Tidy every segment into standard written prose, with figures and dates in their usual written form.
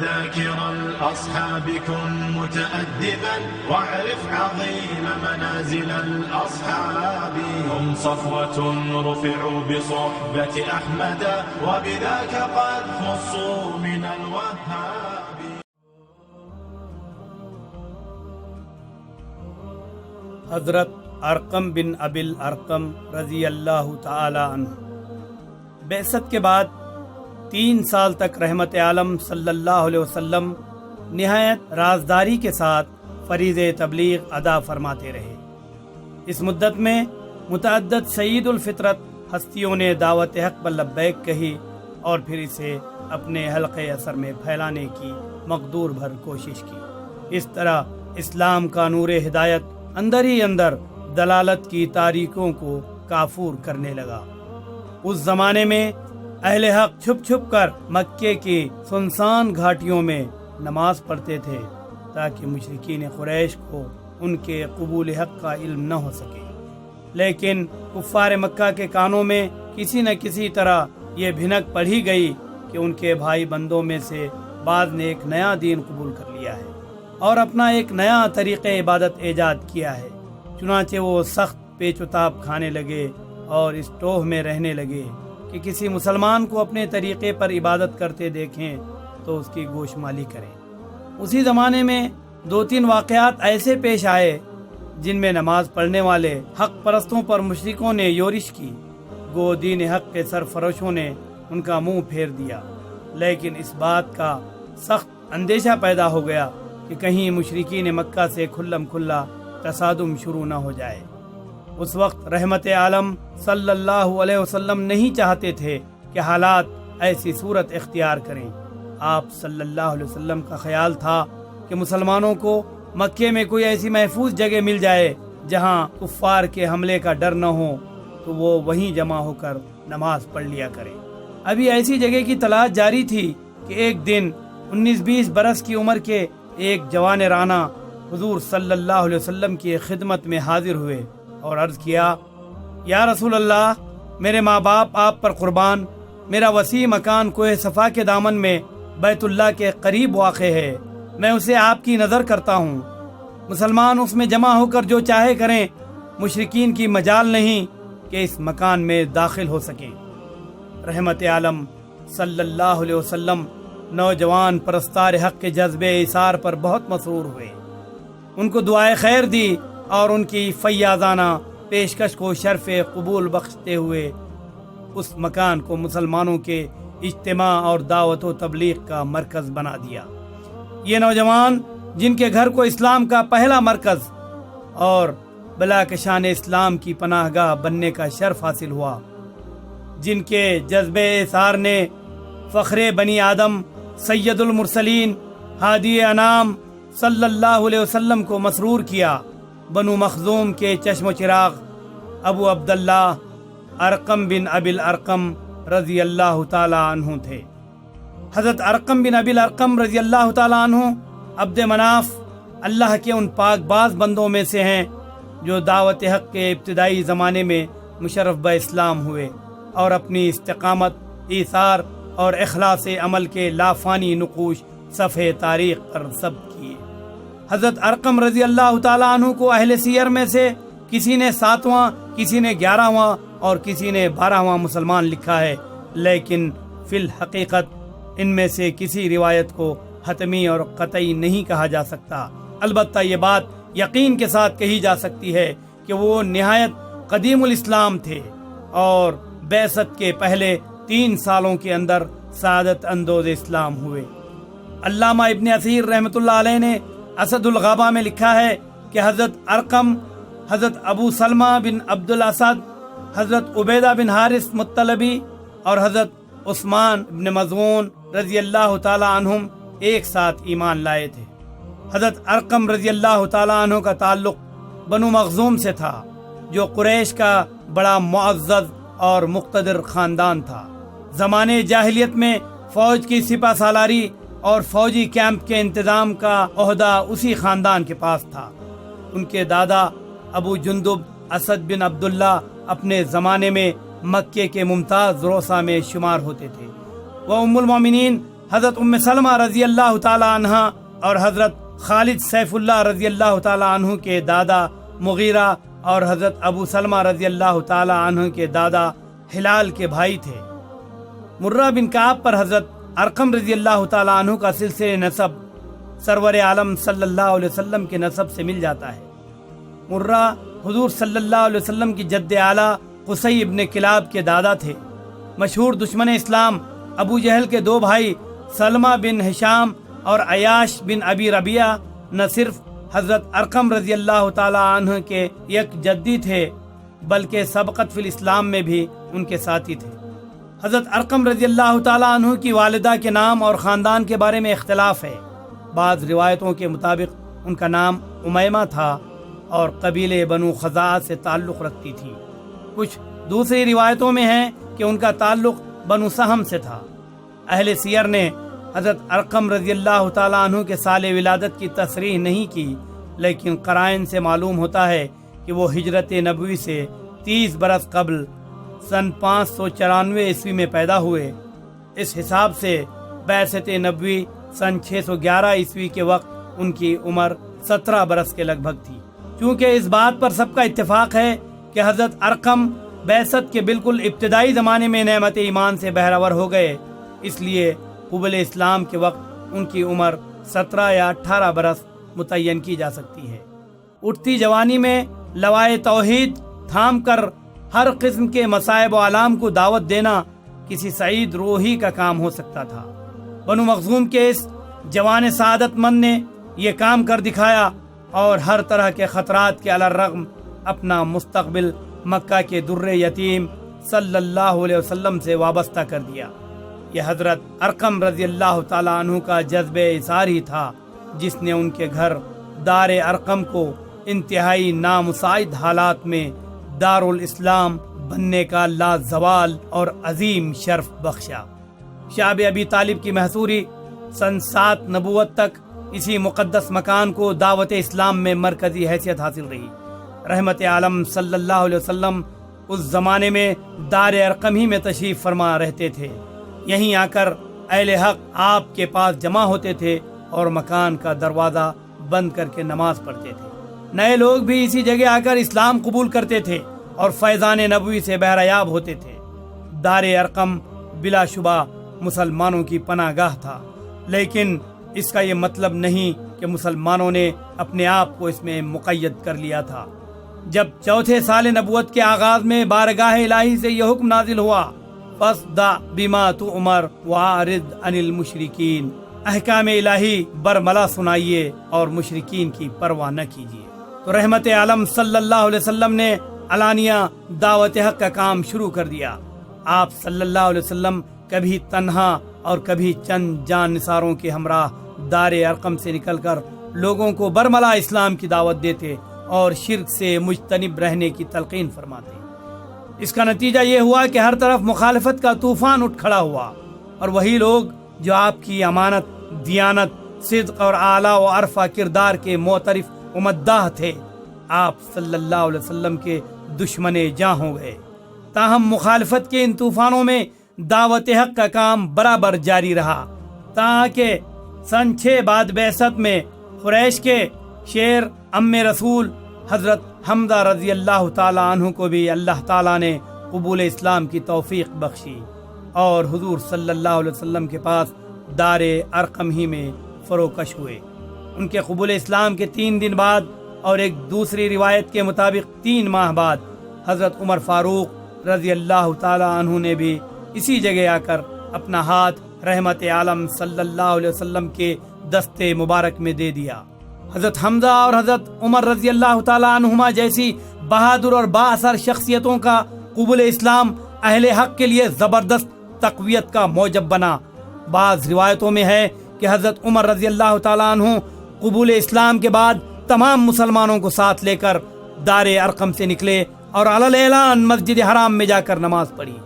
ذاكر الأصحاب كن متأدبا واعرف عظيم منازل الأصحاب هم صفوة رفعوا بصحبة أحمد وبذاك قد خصوا من الوهاب. حضرت ارقم بن ابی الارقم رضی اللہ تعالی عنہ بعثت کے بعد 3 سال تک رحمت عالم صلی اللہ علیہ وسلم نہایت رازداری کے ساتھ فریضہ تبلیغ ادا فرماتے رہے۔ اس مدت میں متعدد سعید الفطرت ہستیوں نے دعوت حق پر لبیک کہی اور پھر اسے اپنے حلقے اثر میں پھیلانے کی مقدور بھر کوشش کی۔ اس طرح اسلام کا نور ہدایت اندر ہی اندر دلالت کی تاریکوں کو کافور کرنے لگا۔ اس زمانے میں اہل حق چھپ چھپ کر مکے کی سنسان گھاٹیوں میں نماز پڑھتے تھے تاکہ مشرکین قریش کو ان کے قبول حق کا علم نہ ہو سکے، لیکن کفار مکہ کے کانوں میں کسی نہ کسی طرح یہ بھنک پڑھی گئی کہ ان کے بھائی بندوں میں سے بعض نے ایک نیا دین قبول کر لیا ہے اور اپنا ایک نیا طریقہ عبادت ایجاد کیا ہے۔ چنانچہ وہ سخت پیچ و تاب کھانے لگے اور اس ٹوہ میں رہنے لگے کہ کسی مسلمان کو اپنے طریقے پر عبادت کرتے دیکھیں تو اس کی گوشمالی کریں۔ اسی زمانے میں 2-3 واقعات ایسے پیش آئے جن میں نماز پڑھنے والے حق پرستوں پر مشرکوں نے یورش کی، گو دین حق کے سرفروشوں نے ان کا منہ پھیر دیا، لیکن اس بات کا سخت اندیشہ پیدا ہو گیا کہ کہیں مشرکین مکہ سے کھلم کھلا تصادم شروع نہ ہو جائے۔ اس وقت رحمت عالم صلی اللہ علیہ وسلم نہیں چاہتے تھے کہ حالات ایسی صورت اختیار کریں۔ آپ صلی اللہ علیہ وسلم کا خیال تھا کہ مسلمانوں کو مکے میں کوئی ایسی محفوظ جگہ مل جائے جہاں کفار کے حملے کا ڈر نہ ہو تو وہ وہیں جمع ہو کر نماز پڑھ لیا کریں۔ ابھی ایسی جگہ کی تلاش جاری تھی کہ ایک دن 19-20 برس کی عمر کے ایک جوان رانا حضور صلی اللہ علیہ وسلم کی خدمت میں حاضر ہوئے اور عرض کیا، یا رسول اللہ، میرے ماں باپ آپ پر قربان، میرا وسیع مکان کوہ صفا کے دامن میں بیت اللہ کے قریب واقع ہے، میں اسے آپ کی نظر کرتا ہوں، مسلمان اس میں جمع ہو کر جو چاہے کریں، مشرکین کی مجال نہیں کہ اس مکان میں داخل ہو سکیں۔ رحمت عالم صلی اللہ علیہ وسلم نوجوان پرستار حق کے جذبے ایثار پر بہت مسرور ہوئے، ان کو دعائے خیر دی اور ان کی فیاضانہ پیشکش کو شرف قبول بخشتے ہوئے اس مکان کو مسلمانوں کے اجتماع اور دعوت و تبلیغ کا مرکز بنا دیا۔ یہ نوجوان جن کے گھر کو اسلام کا پہلا مرکز اور بلاکشان اسلام کی پناہ گاہ بننے کا شرف حاصل ہوا، جن کے جذبے ایثار نے فخر بنی آدم سید المرسلین ہادی انام صلی اللہ علیہ وسلم کو مسرور کیا، بنو مخزوم کے چشم و چراغ ابو عبداللہ ارقم بن ابی الارقم رضی اللہ تعالی عنہ تھے۔ حضرت ارقم بن ابی الارقم رضی اللہ تعالی عنہ عبد مناف اللہ کے ان پاک باز بندوں میں سے ہیں جو دعوت حق کے ابتدائی زمانے میں مشرف اسلام ہوئے اور اپنی استقامت، ایثار اور اخلاص عمل کے لافانی نقوش صفحہ تاریخ پر ثبت کیے۔ حضرت ارقم رضی اللہ تعالیٰ عنہ کو اہل سیر میں سے کسی نے 7واں، کسی نے 11واں اور کسی نے 12واں مسلمان لکھا ہے، لیکن فی الحقیقت ان میں سے کسی روایت کو حتمی اور قطعی نہیں کہا جا سکتا۔ البتہ یہ بات یقین کے ساتھ کہی جا سکتی ہے کہ وہ نہایت قدیم الاسلام تھے اور بعثت کے پہلے 3 سالوں کے اندر سعادت اندوز اسلام ہوئے۔ علامہ ابن اثیر رحمۃ اللہ علیہ نے اسد الغابہ میں لکھا ہے کہ حضرت ارقم، حضرت ابو سلمہ بن عبد الاسد، حضرت عبیدہ بن حارث مطلبی اور حضرت عثمان بن مظعون رضی اللہ تعالی عنہم ایک ساتھ ایمان لائے تھے۔ حضرت ارقم رضی اللہ تعالی عنہ کا تعلق بنو مخزوم سے تھا جو قریش کا بڑا معزز اور مقتدر خاندان تھا۔ زمانے جاہلیت میں فوج کی سپہ سالاری اور فوجی کیمپ کے انتظام کا عہدہ اسی خاندان کے پاس تھا۔ ان کے دادا ابو جندب اسد بن عبداللہ اپنے زمانے میں مکے کے ممتاز روسا میں شمار ہوتے تھے۔ وہ ام المومنین حضرت ام سلمہ رضی اللہ تعالی عنہ اور حضرت خالد سیف اللہ رضی اللہ تعالی عنہ کے دادا مغیرہ اور حضرت ابو سلمہ رضی اللہ تعالی عنہ کے دادا ہلال کے بھائی تھے۔ مرہ بن کعب پر حضرت ارقم رضی اللہ تعالی عنہ کا سلسلہ نسب سرور عالم صلی اللہ علیہ وسلم کے نسب سے مل جاتا ہے۔ مرہ حضور صلی اللہ علیہ وسلم کی جد اعلیٰ قصی ابن کلاب کے دادا تھے۔ مشہور دشمن اسلام ابو جہل کے دو بھائی سلمہ بن ہشام اور عیاش بن ابی ربیعہ نہ صرف حضرت ارقم رضی اللہ تعالی عنہ کے یک جدی تھے بلکہ سبقت فی الاسلام میں بھی ان کے ساتھی تھے۔ حضرت ارقم رضی اللہ تعالی عنہ کی والدہ کے نام اور خاندان کے بارے میں اختلاف ہے۔ بعض روایتوں کے مطابق ان کا نام امیمہ تھا اور قبیلے بنو خزاعہ سے تعلق رکھتی تھی۔ کچھ دوسری روایتوں میں ہے کہ ان کا تعلق بنو سہم سے تھا۔ اہل سیر نے حضرت ارقم رضی اللہ تعالیٰ عنہ کے سال ولادت کی تصریح نہیں کی، لیکن قرائن سے معلوم ہوتا ہے کہ وہ ہجرت نبوی سے 30 برس قبل سن 594 عیسوی میں پیدا ہوئے۔ اس حساب سے بعثت نبوی سن 611 عیسوی کے وقت ان کی عمر 17 برس کے لگ بھگ تھی۔ چونکہ اس بات پر سب کا اتفاق ہے کہ حضرت ارقم بعثت کے بالکل ابتدائی زمانے میں نعمت ایمان سے بہرور ہو گئے، اس لیے قبول اسلام کے وقت ان کی عمر 17 یا 18 برس متعین کی جا سکتی ہے۔ اٹھتی جوانی میں لوائے توحید تھام کر ہر قسم کے مصائب و آلام کو دعوت دینا کسی سعید روحی کا کام ہو سکتا تھا۔ بنو مخزوم کے اس جوان سعادت مند نے یہ کام کر دکھایا اور ہر طرح کے خطرات کے علی الرغم اپنا مستقبل مکہ کے در یتیم صلی اللہ علیہ وسلم سے وابستہ کر دیا۔ یہ حضرت ارقم رضی اللہ تعالیٰ عنہ کا جذب اثار ہی تھا جس نے ان کے گھر دار ارقم کو انتہائی نامساعد حالات میں دار الاسلام بننے کا لازوال اور عظیم شرف بخشا۔ شعب ابی طالب کی محصوری سن 7 نبوت تک اسی مقدس مکان کو دعوت اسلام میں مرکزی حیثیت حاصل رہی۔ رحمت عالم صلی اللہ علیہ وسلم اس زمانے میں دار ارقم ہی میں تشریف فرما رہتے تھے۔ یہیں آ کر اہل حق آپ کے پاس جمع ہوتے تھے اور مکان کا دروازہ بند کر کے نماز پڑھتے تھے۔ نئے لوگ بھی اسی جگہ آ کر اسلام قبول کرتے تھے اور فیضان نبوی سے بہرایاب ہوتے تھے۔ دار ارقم بلا شبہ مسلمانوں کی پناہ گاہ تھا، لیکن اس کا یہ مطلب نہیں کہ مسلمانوں نے اپنے آپ کو اس میں مقید کر لیا تھا۔ جب چوتھے سال نبوت کے آغاز میں بارگاہ الہی سے یہ حکم نازل ہوا، فَاصْدَعْ بِمَا تُؤْمَرْ وَأَعْرِضْ عَنِ الْمُشْرِكِينَ، احکام الہی برملا سنائیے اور مشرکین کی پرواہ نہ کیجیے۔ تو رحمت عالم صلی اللہ علیہ وسلم نے علانیہ دعوت حق کا کام شروع کر دیا۔ آپ صلی اللہ علیہ وسلم کبھی تنہا اور کبھی چند جان نثاروں کے ہمراہ دار ارقم سے نکل کر لوگوں کو برملا اسلام کی دعوت دیتے اور شرک سے مجتنب رہنے کی تلقین فرماتے۔ اس کا نتیجہ یہ ہوا کہ ہر طرف مخالفت کا طوفان اٹھ کھڑا ہوا، اور وہی لوگ جو آپ کی امانت، دیانت، صدق اور اعلیٰ و عرفہ کردار کے معترف و مداح تھے، آپ صلی اللہ علیہ وسلم کے دشمن جاں ہو گئے۔ تاہم مخالفت کے ان طوفانوں میں دعوت حق کا کام برابر جاری رہا، تاکہ سن 6 بعد بعثت میں قریش کے شیر ام رسول حضرت حمزہ رضی اللہ تعالی عنہ کو بھی اللہ تعالیٰ نے قبول اسلام کی توفیق بخشی اور حضور صلی اللہ علیہ وسلم کے پاس دار ارقم ہی میں فروکش ہوئے۔ ان کے قبول اسلام کے 3 دن بعد اور ایک دوسری روایت کے مطابق 3 ماہ بعد حضرت عمر فاروق رضی اللہ تعالی عنہ نے بھی اسی جگہ آ کر اپنا ہاتھ رحمت عالم صلی اللہ علیہ وسلم کے دستے مبارک میں دے دیا۔ حضرت حمزہ اور حضرت عمر رضی اللہ تعالی عنہما جیسی بہادر اور با اثر شخصیتوں کا قبول اسلام اہل حق کے لیے زبردست تقویت کا موجب بنا۔ بعض روایتوں میں ہے کہ حضرت عمر رضی اللہ تعالی عنہ قبول اسلام کے بعد تمام مسلمانوں کو ساتھ لے کر دار ارقم سے نکلے اور علی اعلان مسجد حرام میں جا کر نماز پڑھی۔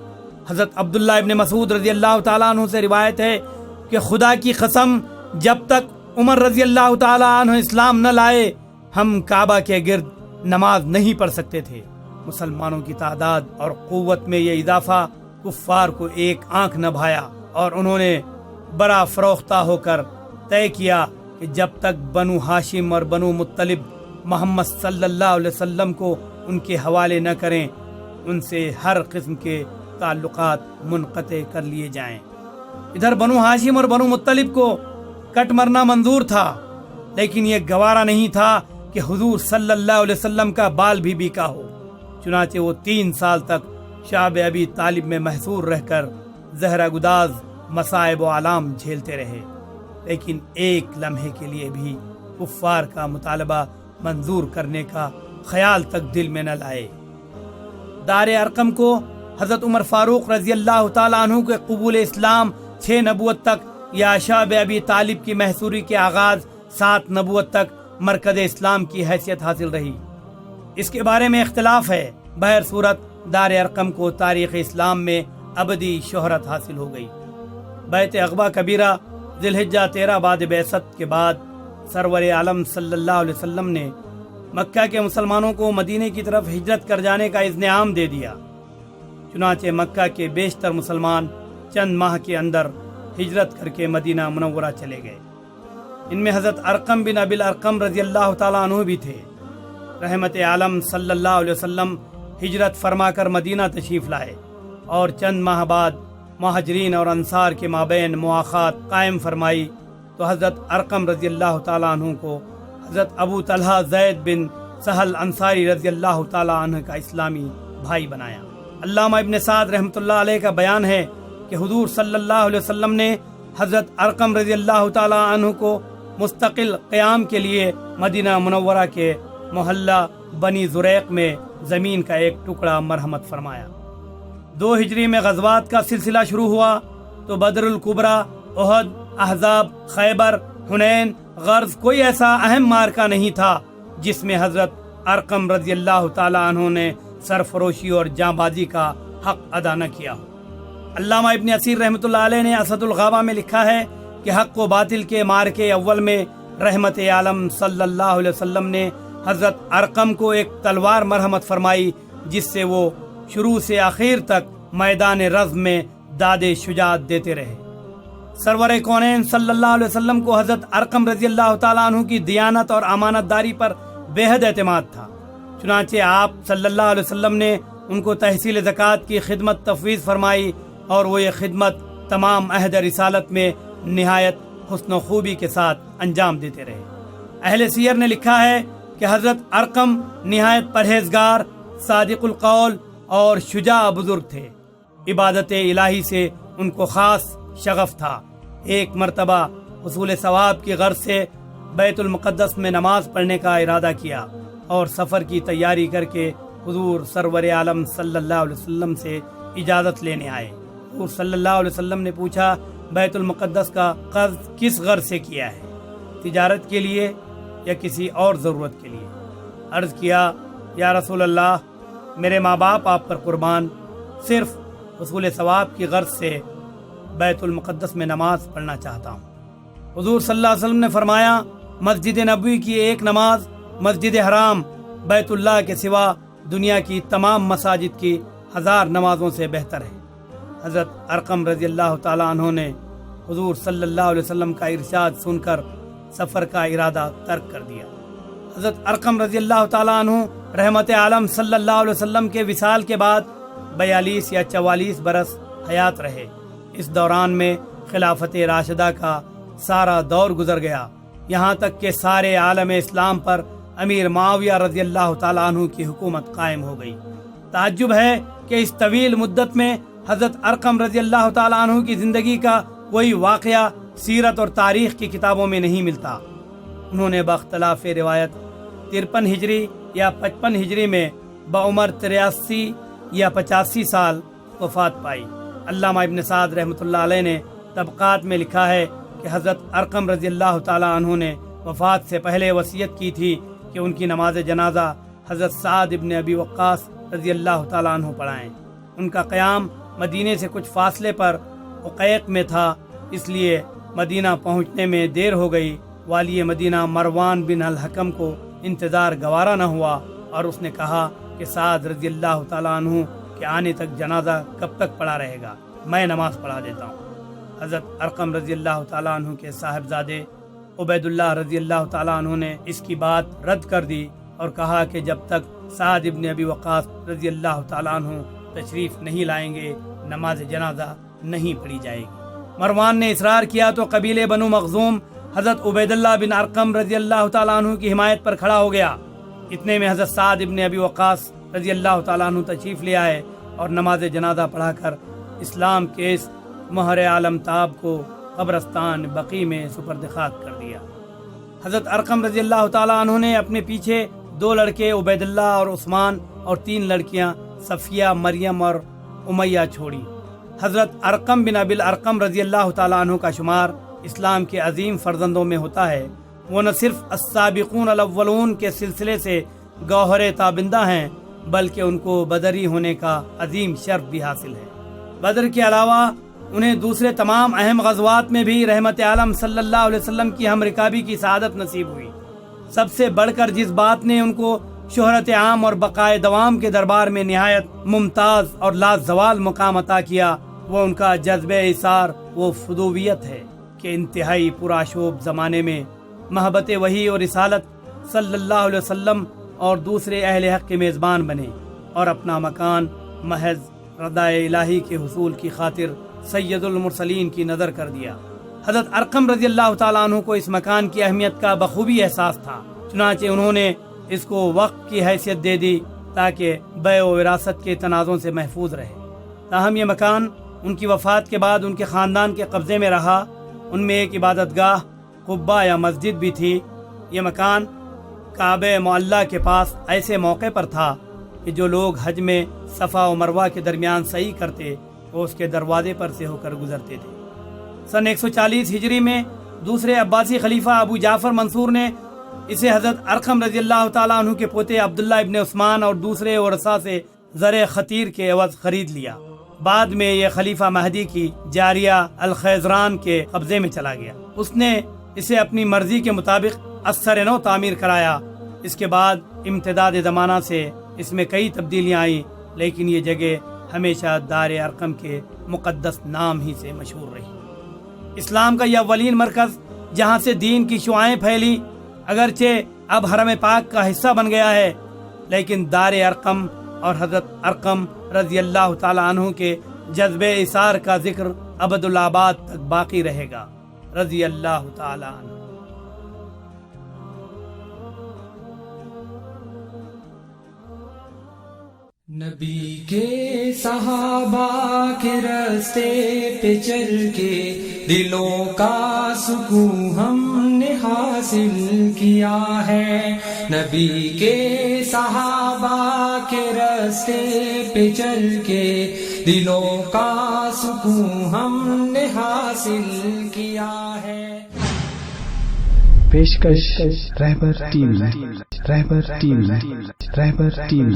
حضرت عبداللہ ابن مسعود رضی اللہ تعالیٰ عنہ سے روایت ہے کہ خدا کی قسم جب تک عمر رضی اللہ تعالیٰ عنہ اسلام نہ لائے ہم کعبہ کے گرد نماز نہیں پڑھ سکتے تھے۔ مسلمانوں کی تعداد اور قوت میں یہ اضافہ کفار کو ایک آنکھ نہ بھایا اور انہوں نے برا فروختہ ہو کر طے کیا کہ جب تک بنو ہاشم اور بنو مطلب محمد صلی اللہ علیہ وسلم کو ان کے حوالے نہ کریں، ان سے ہر قسم کے تعلقات منقطع کر لیے جائیں۔ ادھر بنو ہاشم اور بنو مطلب کو کٹ مرنا منظور تھا، لیکن یہ گوارا نہیں تھا کہ حضور صلی اللہ علیہ وسلم کا بال بھی بیکا ہو۔ چنانچہ وہ 3 سال تک شعب ابی طالب میں محصور رہ کر زہرہ گداز مصائب و آلام جھیلتے رہے، لیکن ایک لمحے کے لیے بھی کفار کا مطالبہ منظور کرنے کا خیال تک دل میں نہ لائے۔ دار ارقم کو حضرت عمر فاروق رضی اللہ تعالیٰ عنہ کے قبول اسلام 6 نبوت تک یا شعب ابی طالب کی محصوری کے آغاز 7 نبوت تک مرکز اسلام کی حیثیت حاصل رہی۔ اس کے بارے میں اختلاف ہے۔ بہر صورت دار ارقم کو تاریخ اسلام میں ابدی شہرت حاصل ہو گئی۔ بیعت عقبہ کبیرہ ذی الحجہ 13 بعد بعثت کے بعد سرور عالم صلی اللہ علیہ وسلم نے مکہ کے مسلمانوں کو مدینے کی طرف ہجرت کر جانے کا اذن عام دے دیا۔ چنانچہ مکہ کے بیشتر مسلمان چند ماہ کے اندر ہجرت کر کے مدینہ منورہ چلے گئے۔ ان میں حضرت ارقم بن ابی الارقم رضی اللہ تعالیٰ عنہ بھی تھے۔ رحمت عالم صلی اللہ علیہ وسلم ہجرت فرما کر مدینہ تشریف لائے اور چند ماہ بعد مہاجرین اور انصار کے مابین مواخات قائم فرمائی تو حضرت ارقم رضی اللہ تعالیٰ عنہ کو حضرت ابو طلحہ زید بن سہل انصاری رضی اللہ تعالیٰ عنہ کا اسلامی بھائی بنایا۔ علامہ ابن سعد رحمۃ اللہ علیہ کا بیان ہے کہ حضور صلی اللہ علیہ وسلم نے حضرت ارقم رضی اللہ تعالیٰ عنہ کو مستقل قیام کے لیے مدینہ منورہ کے محلہ بنی زریق میں زمین کا ایک ٹکڑا مرحمت فرمایا۔ 2 ہجری میں غزوات کا سلسلہ شروع ہوا تو بدر الکبریٰ، احد، احزاب، خیبر، حنین، غرض کوئی ایسا اہم مارکہ نہیں تھا جس میں حضرت ارقم رضی اللہ تعالیٰ عنہ نے سرفروشی اور جاں بازی کا حق ادا نہ کیا ہو۔ علامہ ابن اسیر رحمۃ اللہ علیہ نے اسد الغابہ میں لکھا ہے کہ حق و باطل کے مارکے اول میں رحمت عالم صلی اللہ علیہ وسلم نے حضرت ارقم کو ایک تلوار مرحمت فرمائی جس سے وہ شروع سے آخر تک میدان رزم میں داد شجاعت دیتے رہے۔ سرور کونین صلی اللہ علیہ وسلم کو حضرت ارقم رضی اللہ تعالیٰ عنہ کی دیانت اور امانت داری پر بے حد اعتماد تھا۔ چنانچہ آپ صلی اللہ علیہ وسلم نے ان کو تحصیل زکوٰۃ کی خدمت تفویض فرمائی اور وہ یہ خدمت تمام عہد رسالت میں نہایت حسن و خوبی کے ساتھ انجام دیتے رہے۔ اہل سیر نے لکھا ہے کہ حضرت ارقم نہایت پرہیزگار، صادق القول اور شجاع بزرگ تھے۔ عبادت الہی سے ان کو خاص شغف تھا۔ ایک مرتبہ حصول ثواب کی غرض سے بیت المقدس میں نماز پڑھنے کا ارادہ کیا اور سفر کی تیاری کر کے حضور سرور عالم صلی اللہ علیہ وسلم سے اجازت لینے آئے۔ حضور صلی اللہ علیہ وسلم نے پوچھا، بیت المقدس کا قصد کس غرض سے کیا ہے؟ تجارت کے لیے یا کسی اور ضرورت کے لیے؟ عرض کیا، یا رسول اللہ، میرے ماں باپ آپ پر قربان، صرف حصول ثواب کی غرض سے بیت المقدس میں نماز پڑھنا چاہتا ہوں۔ حضور صلی اللہ علیہ وسلم نے فرمایا، مسجد نبوی کی ایک نماز مسجد حرام بیت اللہ کے سوا دنیا کی تمام مساجد کی 1000 نمازوں سے بہتر ہے۔ حضرت ارقم رضی اللہ تعالیٰ عنہ نے حضور صلی اللہ علیہ وسلم کا ارشاد سن کر سفر کا ارادہ ترک کر دیا۔ حضرت ارقم رضی اللہ تعالیٰ عنہ رحمت عالم صلی اللہ علیہ وسلم کے وصال کے بعد 42 یا 44 برس حیات رہے۔ اس دوران میں خلافت راشدہ کا سارا دور گزر گیا، یہاں تک کہ سارے عالم اسلام پر امیر معاویہ رضی اللہ تعالیٰ عنہ کی حکومت قائم ہو گئی۔ تعجب ہے کہ اس طویل مدت میں حضرت ارقم رضی اللہ تعالیٰ عنہ کی زندگی کا کوئی واقعہ سیرت اور تاریخ کی کتابوں میں نہیں ملتا۔ انہوں نے باختلاف روایت 53 ہجری یا 55 ہجری میں بعمر 83 یا 85 سال وفات پائی۔ علامہ ابن سعد رحمۃ اللہ علیہ نے طبقات میں لکھا ہے کہ حضرت ارقم رضی اللہ تعالیٰ عنہ نے وفات سے پہلے وصیت کی تھی کہ ان کی نماز جنازہ حضرت سعد ابن ابی وقاص رضی اللہ تعالیٰ عنہ پڑھائیں۔ ان کا قیام مدینے سے کچھ فاصلے پر عقیق میں تھا، اس لیے مدینہ پہنچنے میں دیر ہو گئی۔ والی مدینہ مروان بن الحکم کو انتظار گوارا نہ ہوا اور اس نے کہا کہ سعد رضی اللہ تعالیٰ عنہ کے آنے تک جنازہ کب تک پڑا رہے گا، میں نماز پڑھا دیتا ہوں۔ حضرت ارقم رضی اللہ تعالیٰ عنہ کے صاحبزادے عبید اللہ رضی اللہ تعالیٰ عنہ نے اس کی بات رد کر دی اور کہا کہ جب تک سعد ابن ابی وقاص رضی اللہ تعالیٰ عنہ تشریف نہیں لائیں گے نماز جنازہ نہیں پڑھی جائے گی۔ مروان نے اصرار کیا تو قبیلے بنو مخزوم حضرت عبید اللہ بن ارقم رضی اللہ تعالیٰ عنہ کی حمایت پر کھڑا ہو گیا۔ اتنے میں حضرت سعد ابن ابی وقاص رضی اللہ تعالیٰ عنہ تشریف لے آئے اور نماز جنازہ پڑھا کر اسلام کے اس مہر عالم تاب کو قبرستان بقیع میں سپرد خاک کر دیا۔ حضرت ارقم رضی اللہ تعالیٰ عنہ نے اپنے پیچھے 2 لڑکے عبید اللہ اور عثمان اور 3 لڑکیاں صفیہ، مریم اور امیہ چھوڑی۔ حضرت ارقم بن ابی الارقم رضی اللہ تعالیٰ عنہ کا شمار اسلام کے عظیم فرزندوں میں ہوتا ہے۔ وہ نہ صرف السابقون الاولون کے سلسلے سے گوہر تابندہ ہیں بلکہ ان کو بدری ہونے کا عظیم شرف بھی حاصل ہے۔ بدر کے علاوہ انہیں دوسرے تمام اہم غزوات میں بھی رحمت عالم صلی اللہ علیہ وسلم کی ہم رکابی کی سعادت نصیب ہوئی۔ سب سے بڑھ کر جس بات نے ان کو شہرت عام اور بقائے دوام کے دربار میں نہایت ممتاز اور لازوال مقام عطا کیا وہ ان کا جذبہ ایثار و فدویت ہے کہ انتہائی پرآشوب زمانے میں محبت وحی اور رسالت صلی اللہ علیہ وسلم اور دوسرے اہل حق کے میزبان بنے اور اپنا مکان محض رضا الہی کے حصول کی خاطر سید المرسلین کی نظر کر دیا۔ حضرت ارقم رضی اللہ تعالیٰ عنہ کو اس مکان کی اہمیت کا بخوبی احساس تھا، چنانچہ انہوں نے اس کو وقف کی حیثیت دے دی تاکہ بیع و وراثت کے تنازع سے محفوظ رہے۔ تاہم یہ مکان ان کی وفات کے بعد ان کے خاندان کے قبضے میں رہا۔ ان میں ایک عبادت گاہ، قبہ یا مسجد بھی تھی۔ یہ مکان کعبہ معلیٰ کے پاس ایسے موقع پر تھا کہ جو لوگ حج میں صفا و مروہ کے درمیان سعی کرتے وہ اس کے دروازے پر سے ہو کر گزرتے تھے۔ سن 140 ہجری میں دوسرے عباسی خلیفہ ابو جعفر منصور نے اسے حضرت ارقم رضی اللہ تعالیٰ عنہ کے پوتے عبداللہ ابن عثمان اور دوسرے ورثاء سے زر خطیر کے عوض خرید لیا۔ بعد میں یہ خلیفہ مہدی کی جاریہ الخیزران کے قبضے میں چلا گیا۔ اس نے اسے اپنی مرضی کے مطابق اثر نو تعمیر کرایا۔ اس کے بعد امتداد زمانہ سے اس میں کئی تبدیلیاں آئیں لیکن یہ جگہ ہمیشہ دار ارقم کے مقدس نام ہی سے مشہور رہی۔ اسلام کا یہ اولین مرکز جہاں سے دین کی شعائیں پھیلی اگرچہ اب حرم پاک کا حصہ بن گیا ہے لیکن دار ارقم اور حضرت ارقم رضی اللہ تعالیٰ عنہ کے جذبہ ایثار کا ذکر ابد الآباد تک باقی رہے گا۔ رضی اللہ تعالیٰ عنہ۔ نبی کے صحابہ کے راستے پہ چل کے دلوں کا سکون ہم نے حاصل کیا ہے۔ نبی کے صحابہ کے راستے پہ چل کے دلوں کا سکون ہم نے حاصل کیا ہے۔ پیشکش رہبر ٹی وی، رہبر ٹی وی، رہبر ٹی وی۔